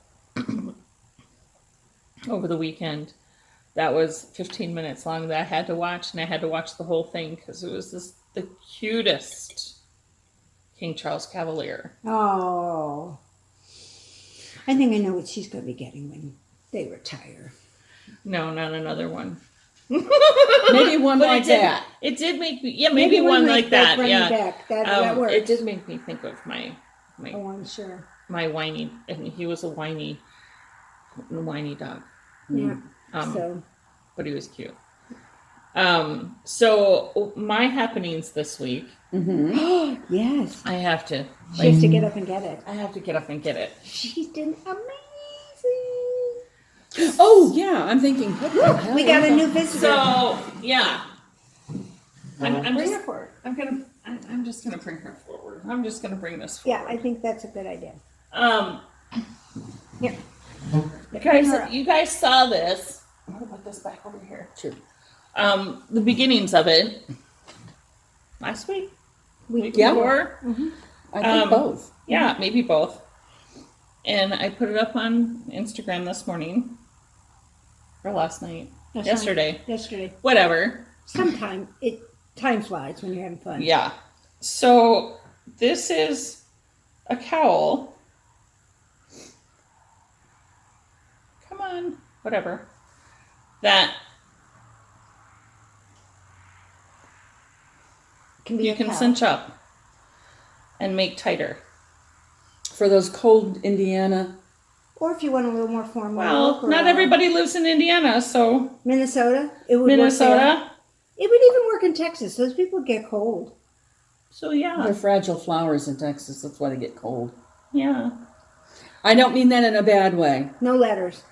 over the weekend that was 15 minutes long that I had to watch, and I had to watch the whole thing because it was the cutest King Charles Cavalier. Oh. I think I know what she's going to be getting when they retire. No, not another one. maybe one But like it did, that. It did make me, maybe one like that. Yeah, Back. That works. it did make me think of my Oh, I'm sure. my whiny, and he was a whiny dog. Yeah. Um, So, but he was cute. So my happenings this week, yes. I have to, She has to get up and get it. I have to get up and get it. She's done amazing. Oh yeah, I'm thinking. What the hell We got is a that? new visitor. So yeah, I'm Bring just, her forward. I'm just gonna bring her forward. I'm just gonna bring this Yeah, forward. I think that's a good idea. Here. You guys saw this. I'm gonna put this back over here. Sure. The beginnings of it last week, week Yeah. before. I think both. Yeah, maybe both. And I put it up on Instagram this morning. Or last night. Yesterday. Whatever. Sometime time flies when you're having fun. Yeah. So this is a cowl. Come on. Whatever. That Can be you a can cow. cinch up and make tighter. For those cold Indiana. Or if you want a little more formal. Well, look, or, not everybody lives in Indiana, so Minnesota. It would Work there. Minnesota. It would even work in Texas. Those people get cold. So yeah. They're fragile flowers in Texas. That's why they get cold. Yeah. I don't mean that in a bad way. No letters.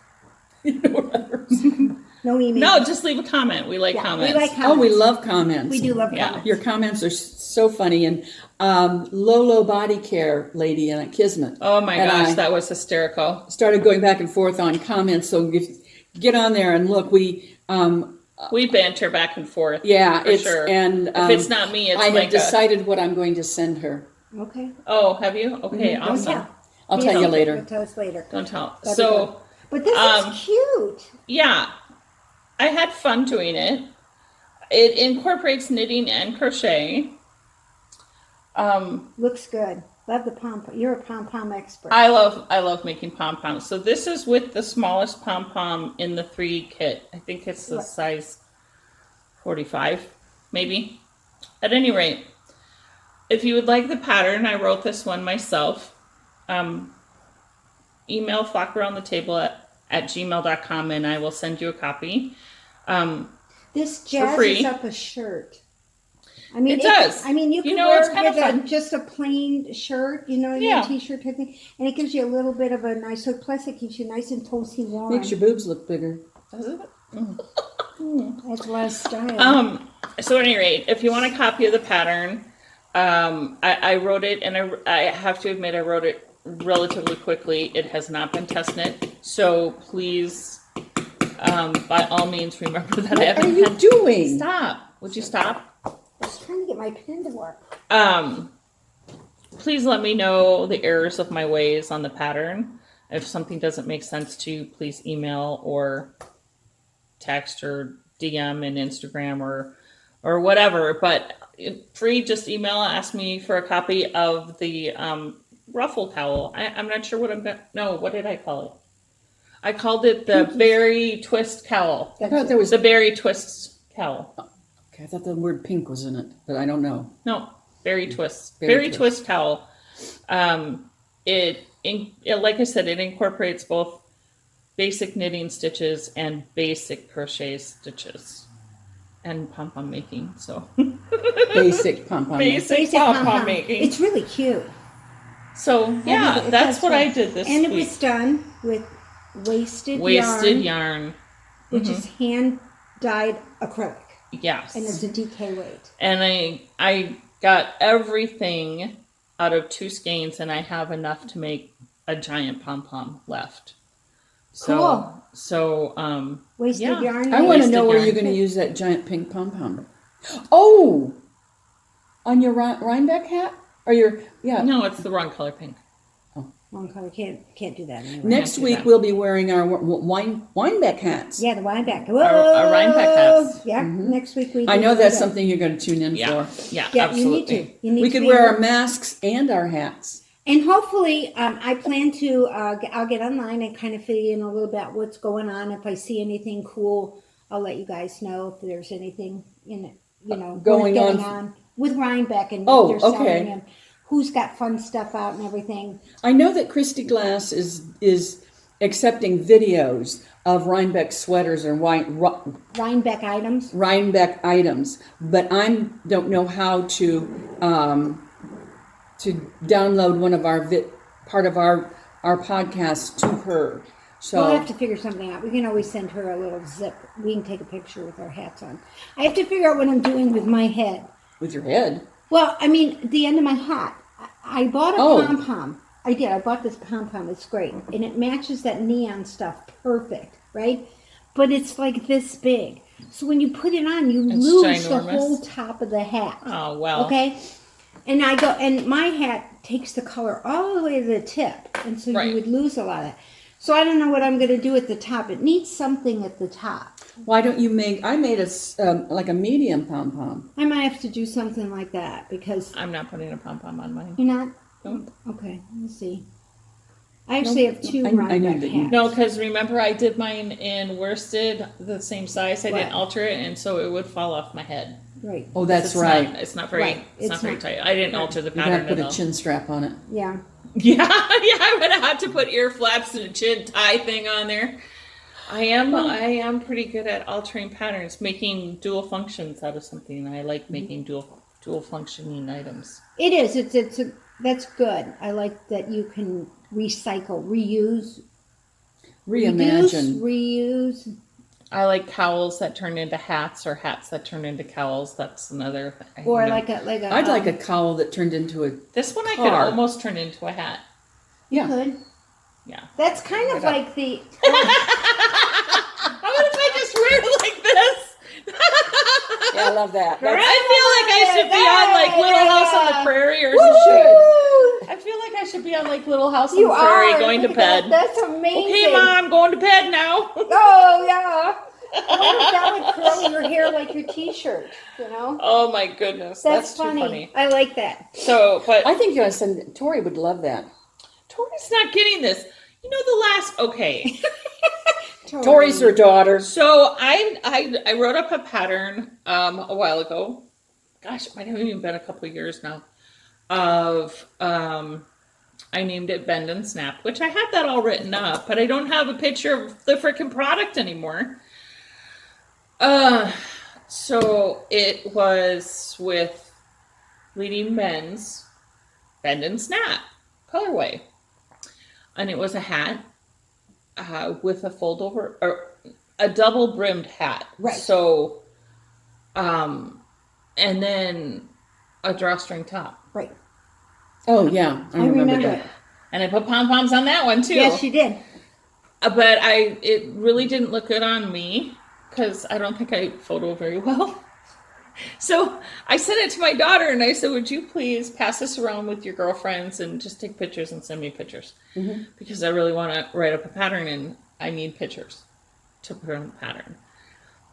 No emails. No, just leave a comment. We like comments. We like comments. Oh, we love comments. We do love Yeah. comments. Your comments are so funny. And Lolo Body Care lady in Kismet. Oh my and gosh, I that was hysterical. started going back and forth on comments. So get on there and look. We banter back and forth. yeah, for it's sure. and If it's not me, it's I have Mika. decided what I'm going to send her. Okay. Oh, have you? Okay, Don't awesome. tell. I'll tell you later. You'll tell us later. Don't tell. That'd be So, good. But this is cute. yeah, I had fun doing it. It incorporates knitting and crochet. Looks good. Love the pom-pom. You're a pom-pom expert. I love making pom-poms. So this is with the smallest pom-pom in the 3 kit. I think it's the size 45, maybe. At any rate, if you would like the pattern, I wrote this one myself. Email flockaroundthetable@gmail.com and I will send you a copy. This for jazzes free. up a shirt. I mean, It does. I mean, you can know, wear it's it kind of with fun. just a plain shirt, Yeah. a t-shirt type thing, and it gives you a little bit of a nice look. Plus, it keeps you nice and toasty warm. Makes your boobs look bigger. Does it? That's a lot of style. So at any rate, if you want a copy of the pattern, I wrote it, and I have to admit I wrote it relatively quickly. It has not been test knit, so please, by all means, remember that I What are haven't you had. doing? Stop! Would you stop? I was trying to get my pen to work. Please let me know the errors of my ways on the pattern. If something doesn't make sense to you, please email or text or DM in Instagram or whatever. But free, just email, ask me for a copy of the ruffle cowl. I'm not sure what what did I call it? I called it the berry twist cowl. I thought there was. The berry twist cowl. Okay, I thought the word pink was in it, but I don't know. No, berry twist. Berry Berry twist cowl. It like I said, it incorporates both basic knitting stitches and basic crochet stitches and pom-pom making. So Basic pom-pom. basic pom-pom. pom-pom making. It's really cute. So yeah, It that's does what fun. I did this And it week. was done with wasted yarn, which is hand dyed acrylic, yes. and it's a DK weight. And I got everything out of 2 skeins, and I have enough to make a giant pom-pom left. Cool. So Wasted yeah. yarn. I want to Wasted know where yarn. you're going to use that giant pink pom-pom. Oh! On your Rhinebeck hat? Or your, yeah. No, it's the wrong color pink. Wrong color. Can't do that anyway. Next do week that. we'll be wearing our Rhinebeck hats. Yeah, the Rhinebeck. Our Rhinebeck hats. Yeah, next week we. I do know that's Rhinebeck. something you're going to tune in Yeah, for. yeah, Yeah, absolutely. you need to. You need We to could be wear able- our masks and our hats. And hopefully, I plan to. I'll get online and kind of fill you in a little bit what's going on. If I see anything cool, I'll let you guys know if there's anything in it. Going worth getting on. with Rhinebeck and Oh, what they're selling okay. and who's got fun stuff out and everything. I know that Christy Glass is accepting videos of Rhinebeck sweaters or Rhinebeck items. Rhinebeck items, but I don't know how to download one of our part of our podcast to her. So We'll have to figure something out. We can always send her a little zip. We can take a picture with our hats on. I have to figure out what I'm doing with my head. with your head. Well, I mean, the end of my hat. I bought a Oh. pom-pom. I did. I bought this pom-pom. It's great. And it matches that neon stuff perfect, right? But it's like this big. So when you put it on, you It's lose the ginormous. whole top of the hat. Oh well. Okay? And and my hat takes the color all the way to the tip. And so Right. you would lose a lot of that. So I don't know what I'm going to do at the top. It needs something at the top. Why don't you I made a like a medium pom pom. I might have to do something like that because I'm not putting a pom pom on mine. you're not. No. Okay, let's see. I actually have 2 I knew Rhinebeck that you- hats. No, because remember I did mine in worsted, the same size. I Right. didn't alter it, and so it would fall off my head. Right. Oh, that's It's right. Not, it's not very. Right. It's not It's very not. tight. I didn't alter the You gotta pattern put at a all. chin strap on it. Yeah. Yeah, yeah. I would have had to put ear flaps and a chin tie thing on there. I am pretty good at altering patterns, making dual functions out of something. I like making dual functioning items. It is. That's good. I like that you can recycle, reuse, Reimagine. reuse. I like cowls that turn into hats or hats that turn into cowls. That's another thing. Or you know. like a. I'd like a cowl that turned into a. This one I could car. almost turn into a hat. Yeah. Could. Yeah. That's kind of like the. How about if I just wear it like this? Yeah, I love that. I feel like I should be on like Little House on the Prairie or some Woo! shit. I feel like I should be on like Little House on You the Prairie are going to bed. That's amazing. Okay, Mom, going to bed now. Oh yeah. I wonder if that would curl your hair like your T-shirt. You know. Oh my goodness, that's funny. too funny. I like that. So, but I think you gotta send. Tori would love that. Tori's not getting this. You know the last. Okay. Tori's her daughter. So I wrote up a pattern a while ago. Gosh, it might have even been a couple of years now. Of I named it Bend and Snap, which I had that all written up, but I don't have a picture of the freaking product anymore. So it was with leading men's Bend and Snap colorway, and it was a hat. With a fold over or a double brimmed hat. Right. So, and then a drawstring top. Right. Oh yeah, I remember that. it. And I put pom-poms on that one too. Yes, she did. But it really didn't look good on me because I don't think I photo very well. So I sent it to my daughter and I said, would you please pass this around with your girlfriends and just take pictures and send me pictures? Mm-hmm. Because I really want to write up a pattern and I need pictures to put on the pattern.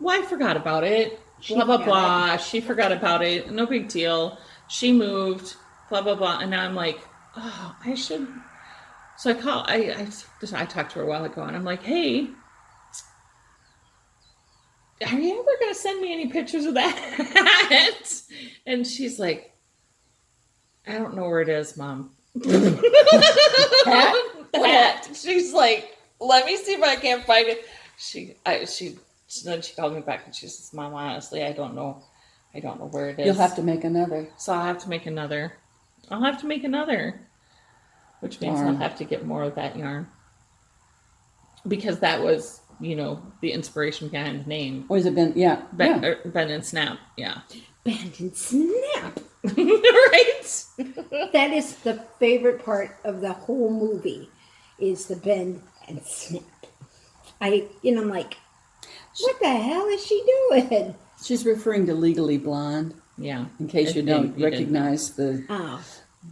Well, I forgot about it. Blah, blah, blah. She forgot about it. No big deal. She moved. Blah, blah, blah. And now I'm like, oh, I should. So I talked to her a while ago and I'm like, hey, are you ever going to send me any pictures of that? And she's like, I don't know where it is, Mom. Hat? She's like, let me see if I can't find it. Then she called me back and she says, Mom, honestly, I don't know where it is. You'll have to make another. So I'll have to make another. Which means Yarn. I'll have to get more of that yarn. Because that was, the inspiration behind the name. Or has it been? Yeah. Bend and Snap, yeah. Bend and Snap. Right? That is the favorite part of the whole movie, is the bend and snap. I'm like, what the hell is she doing? She's referring to Legally Blonde. Yeah. In case you don't recognize the. Oh,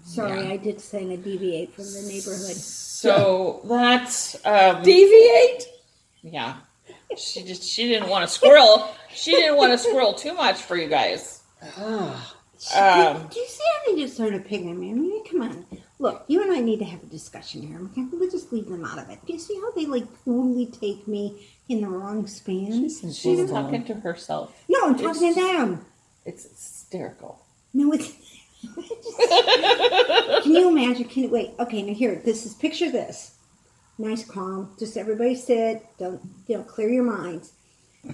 sorry, Yeah. I did kind of deviate from the neighborhood. So that's Deviate? yeah. She didn't want to squirrel. She didn't want to squirrel too much for you guys. Do you see how they just sort of pick on me? I mean, come on. Look, you and I need to have a discussion here. Okay? We'll just leave them out of it. Do you see how they totally take me in the wrong span? She's talking to herself. No, I'm talking to them. It's hysterical. No, it's. Can you imagine? Wait. Okay, now here. Picture this. Nice, calm. Just everybody sit. Don't clear your minds.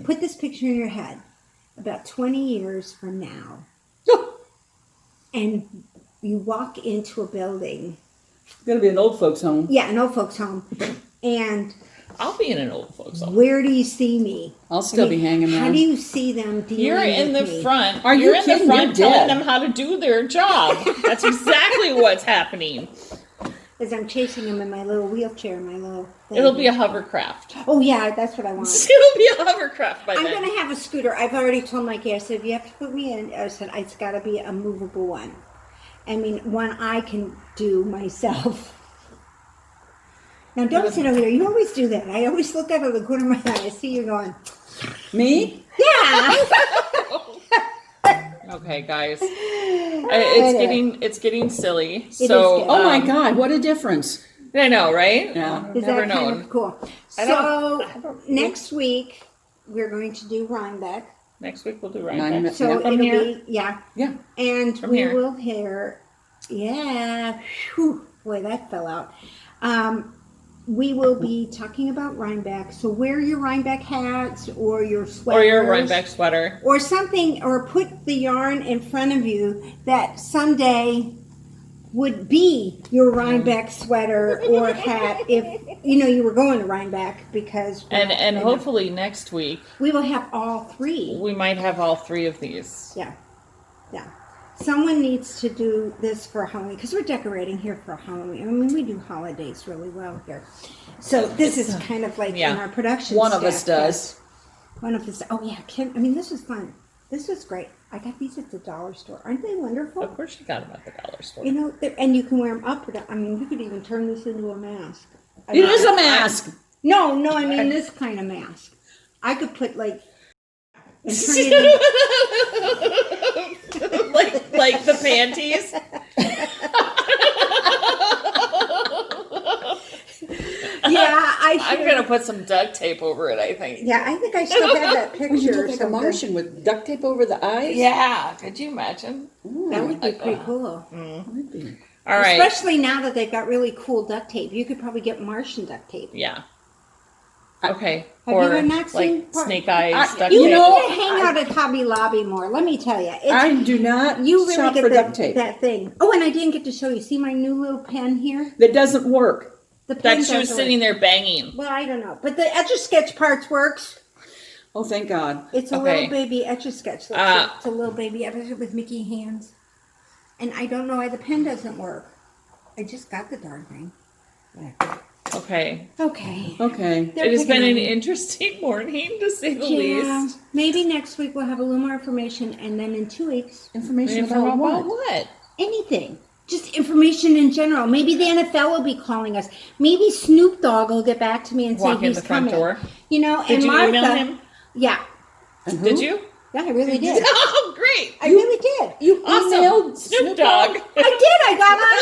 Put this picture in your head. About 20 years from now, and you walk into a building. It's gonna be an old folks' home. Yeah, an old folks' home. And I'll be in an old folks home. where do you see me? I'll still be hanging How around. do you see them dealing You're in with the me? front. Are you You're in kidding? the front You're telling dead. them how to do their job. That's exactly what's happening. As I'm chasing them in my little wheelchair, my little thing. It'll be a hovercraft. Oh, yeah, that's what I want. It'll be a hovercraft by I'm then. going to have a scooter. I've already told Mikey, I said, if you have to put me in, I said, it's got to be a movable one. I mean, one I can do myself. Now, don't sit over there. You always do that. I always look out of the corner of my eye. I see you going, Me? yeah. Okay, guys. It's getting silly. is So getting- Oh my God! What a difference. I know, right? Yeah. Is Never that kind known. of cool? I So, don't- next week, we're going to do Rhinebeck. Next week we'll do Nine Rhinebeck. minutes. So Yeah. it'll From here? be, yeah. Yeah. And From we here. will hear, yeah, whew, boy, that fell out. We will be talking about Rhinebeck. So wear your Rhinebeck hats or your sweaters. Or your Rhinebeck sweater. Or something, or put the yarn in front of you that someday would be your Rhinebeck sweater or hat if you were going to Rhinebeck, because And hopefully next week we will have all three. we might have all three of these. Yeah. Someone needs to do this for Halloween, because we're decorating here for Halloween. I mean, we do holidays really well here. So this is kind of like in our production. One of us does. One of us. Oh yeah, this is fun. This is great. I got these at the dollar store. Aren't they wonderful? Of course you got them at the dollar store. And you can wear them up or down. I mean, you could even turn this into a mask. It is a mask. No, I mean this kind of mask. I could put and turn it like the panties. I'm gonna put some duct tape over it, I think. Yeah, I think I still have that picture. You look like a Martian with duct tape over the eyes. Yeah, could you imagine? That would be pretty cool. Would be. All right. Especially now that they've got really cool duct tape. You could probably get Martian duct tape. Yeah. Okay. Have or you not seen snake eyes duct tape. You need to hang out at Hobby Lobby more. Let me tell you. I do not shop for duct tape. That thing. Oh, and I didn't get to show you. See my new little pen here? That doesn't work. The pen That she was sitting there banging. Well, I don't know. But the Etch-a-Sketch parts works. Oh, thank God. It's a little baby Etch-a-Sketch. It's a little baby with Mickey hands. And I don't know why the pen doesn't work. I just got the darn thing. Yeah. Okay. They're It has been an picking interesting morning, to say the least. Maybe next week we'll have a little more information, and then in 2 weeks, Information about what? anything. Just information in general. Maybe the NFL will be calling us. Maybe Snoop Dogg will get back to me and Walk say in he's the front coming. door. And you Martha, email him? Yeah. Did you? Yeah, I really did. Oh, great. I really did. You emailed Snoop Dogg. I did. I got on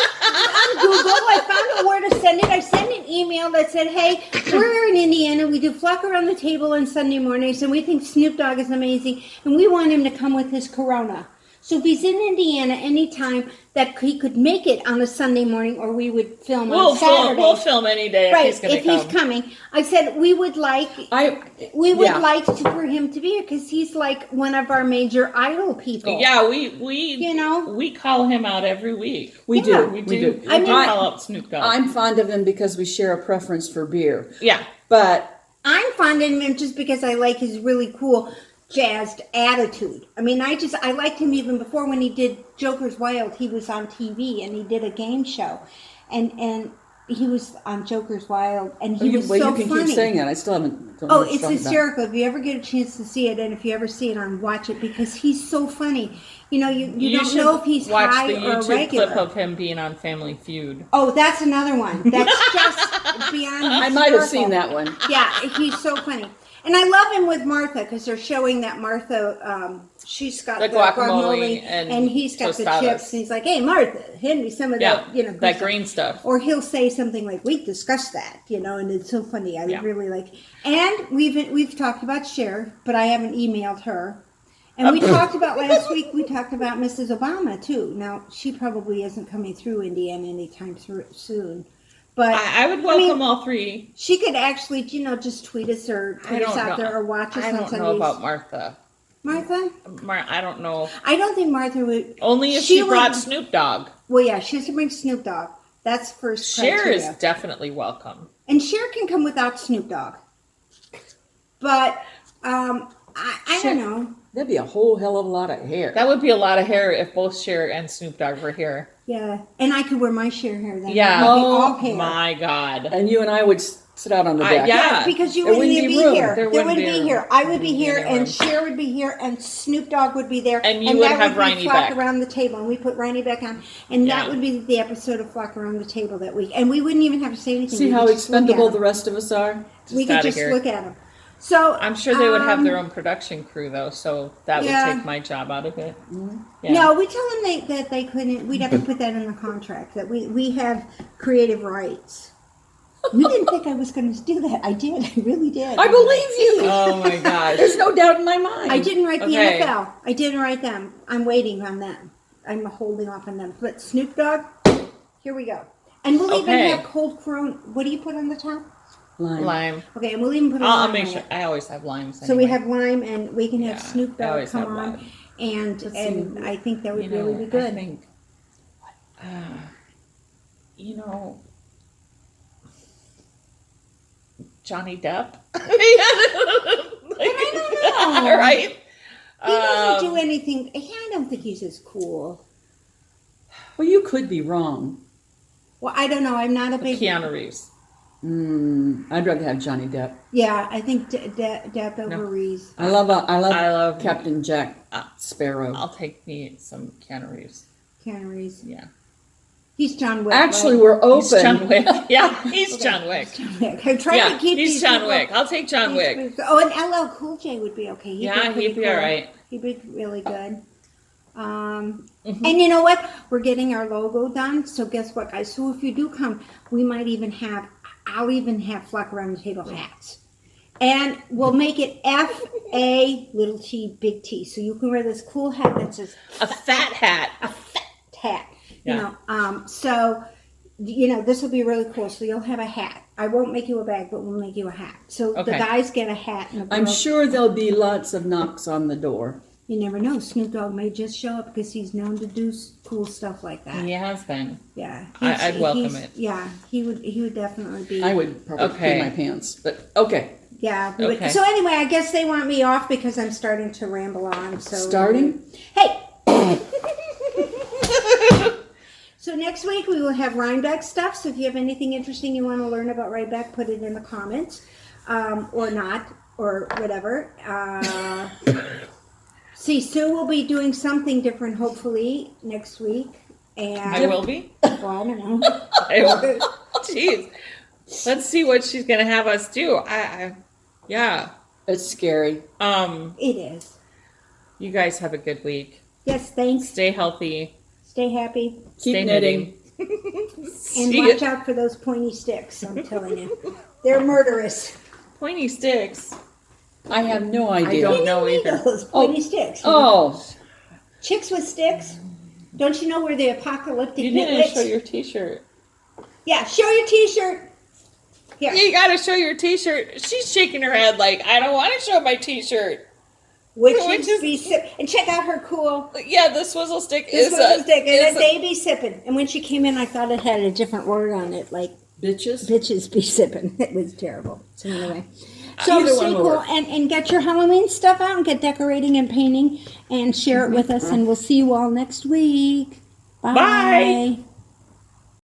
Google. I found out where to send it. I sent an email that said, hey, we're in Indiana. We do Flock Around the Table on Sunday mornings, and we think Snoop Dogg is amazing, and we want him to come with his Corona. So if he's in Indiana anytime that he could make it on a Sunday morning, or we would film on Saturday. We'll film any day if he's going to come. If he's coming. I said we would like for him to be here, because he's like one of our major idol people. Yeah, we call him out every week. We do. I mean, call out Snoop Dogg. I'm fond of him because we share a preference for beer. Yeah. But I'm fond of him just because I like his really cool jazzed attitude. I mean, I liked him even before when he did Joker's Wild. He was on TV and he did a game show, and he was on Joker's Wild, and he was so funny. You can keep saying it. I still haven't. Oh, it's hysterical. If you ever get a chance to see it, and if you ever see it watch it, because he's so funny. You don't know if he's high or regular. Watch the YouTube clip of him being on Family Feud. Oh, that's another one. That's just beyond. I might have seen that one. Yeah, he's so funny. And I love him with Martha, because they're showing that Martha, she's got the guacamole and he's got the chips. And he's like, hey, Martha, hand me some of that, that green stuff. Or he'll say something like, we discussed that, and it's so funny. I really like it. And we've talked about Cher, but I haven't emailed her. And we talked about last week, we talked about Mrs. Obama, too. Now, she probably isn't coming through Indiana anytime soon. But I would welcome all three. She could actually, just tweet us or put us out there or watch us on Sundays. I don't know about Martha. Martha? I don't know. I don't think Martha would. Only if she brought Snoop Dogg. Well, yeah, she has to bring Snoop Dogg. That's first criteria. Cher is definitely welcome. And Cher can come without Snoop Dogg. But, I don't know. That'd be a whole hell of a lot of hair. That would be a lot of hair if both Cher and Snoop Dogg were here. Yeah, and I could wear my Cher hair then. Yeah. All hair. My God. And you and I would sit out on the deck. Yeah, because you wouldn't be here. There wouldn't be here. I would be here, and room. Cher would be here, and Snoop Dogg would be there. And you would have Rhinebeck. Rhinebeck. Flock Around the Table, and we put Rhinebeck on. And that would be the episode of Flock Around the Table that week. And we wouldn't even have to say anything. See how expendable the rest of us are? We could just look at them. So I'm sure they would have their own production crew, though, so that would take my job out of it. Yeah. No, we tell them that they couldn't. We'd have to put that in the contract, that we have creative rights. You didn't think I was going to do that. I did. I really did. I believe you. Oh, my gosh. There's no doubt in my mind. I didn't write the NFL. I didn't write them. I'm waiting on them. I'm holding off on them. But Snoop Dogg, here we go. And we'll even have cold Corona. What do you put on the top? Lime. Okay, and we'll even put I'll make sure. I always have limes. So we have lime, and we can have Snoop Dogg come on, and I think that would really be good. you know, Johnny Depp. Like, I don't know. Right? He doesn't do anything. I don't think he's as cool. Well, you could be wrong. Well, I don't know. I'm not a big... Keanu Reeves. I'd rather have Johnny Depp. Yeah, I think Depp over Reeves. I love him. Captain Jack Sparrow. I'll take me some Keanu Reeves. Keanu Reeves. Yeah. He's John Wick. Actually, right? we're open. He's John Wick. Yeah, he's John Wick. I'm trying to keep he's these John people- Wick. I'll take John Wick. Oh, and LL Cool J would be okay. He'd be all right. He'd be really good. And you know what? We're getting our logo done. So guess what, guys? So if you do come, we might even have, I'll even have Flock Around the Table hats. And we'll make it F-A little T, big T. So you can wear this cool hat that says A fat hat. a fat hat. Yeah. So this will be really cool. So you'll have a hat. I won't make you a bag, but we'll make you a hat. So the Okay. guys get a hat. And the I'm girls, sure there'll be lots of knocks on the door. you never know. Snoop Dogg may just show up because he's known to do cool stuff like that. He has been. Yeah, I'd welcome it. Yeah, he would definitely be. I would probably Okay. pee my pants, but okay. Yeah. Okay. So anyway, I guess they want me off because I'm starting to ramble on. So Starting? Hey. So next week we will have Rhinebeck stuff. So if you have anything interesting you want to learn about Rhinebeck, put it in the comments, or not, or whatever. See, Sue will be doing something different hopefully next week. And I will be. Well, I don't know. Jeez. Let's see what she's gonna have us do. Yeah. It's scary. It is. You guys have a good week. Yes, thanks. Stay healthy. Stay happy. Keep Stay knitting. And See watch ya. out for those pointy sticks, I'm telling you. They're murderous. Pointy sticks. I have no I idea. don't know Need either. those pointy sticks. Oh, Chicks with sticks. Don't you know where the apocalyptic You didn't nitwits- show your t-shirt. Yeah, show your t-shirt. Here. You gotta show your t-shirt. She's shaking her head like, I don't want to show my t-shirt. Witches be sip. And check out her cool. Yeah, the swizzle stick This is was a stick. And is a they be sipping. And when she came in, I thought it had a different word on it, like bitches. bitches be sipping. It was terrible. So anyway. So Either one stay will cool work. and get your Halloween stuff out and get decorating and painting and share it with us. And we'll see you all next week. Bye.